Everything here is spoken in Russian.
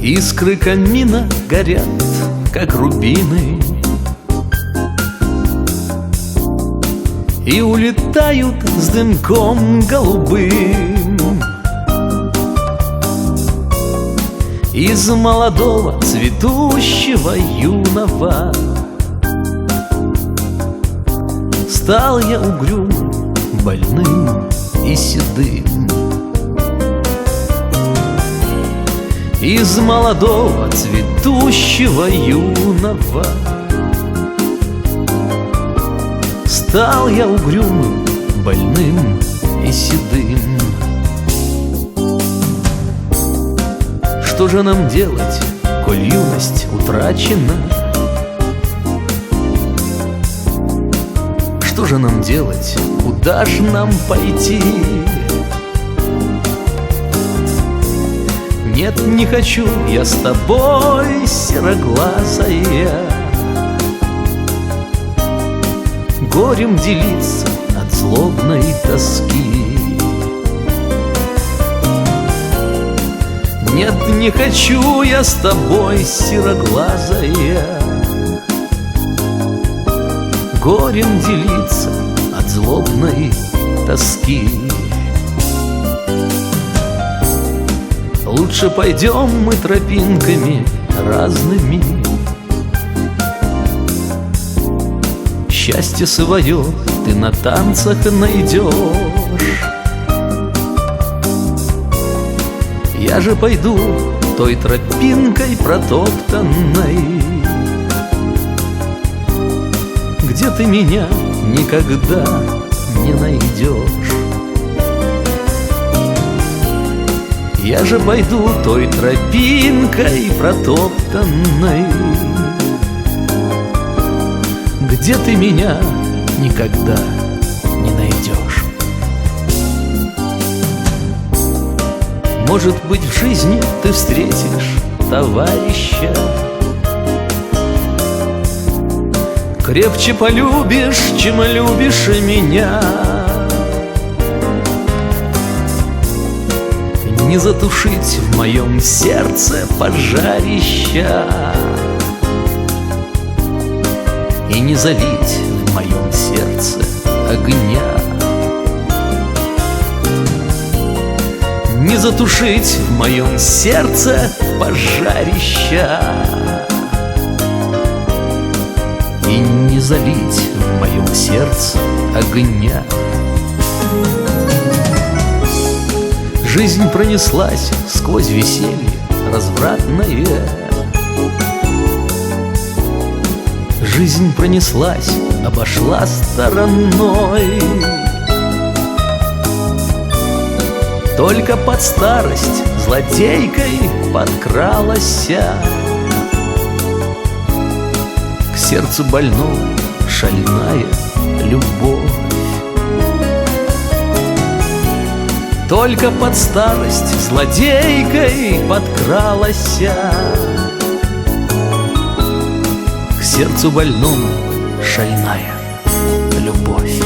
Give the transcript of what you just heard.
Искры камина горят, как рубины, и улетают с дымком голубым из молодого цветущего юного. Стал я угрюм, больным и седым. Из молодого цветущего юного стал я угрюмым, больным и седым. Что же нам делать, коль юность утрачена? Что же нам делать, куда ж нам пойти? Нет, не хочу я с тобой, сероглазая, горем делиться от злобной тоски. Нет, не хочу я с тобой, сероглазая, горем делиться от злобной тоски. Лучше пойдем мы тропинками разными, счастье свое ты на танцах найдешь. Я же пойду той тропинкой протоптанной, где ты меня никогда не найдешь. Я же пойду той тропинкой протоптанной, где ты меня никогда не найдешь. Может быть, в жизни ты встретишь товарища, крепче полюбишь, чем любишь меня. Не затушить в моем сердце пожарища и не залить в моем сердце огня. Не затушить в моем сердце пожарища и не залить в моем сердце огня. Жизнь пронеслась сквозь веселье развратное. Жизнь пронеслась, обошла стороной. Только под старость злодейкой подкралась к сердцу больному шальная любовь. Только под старость злодейкой подкралась к сердцу больному шальная любовь.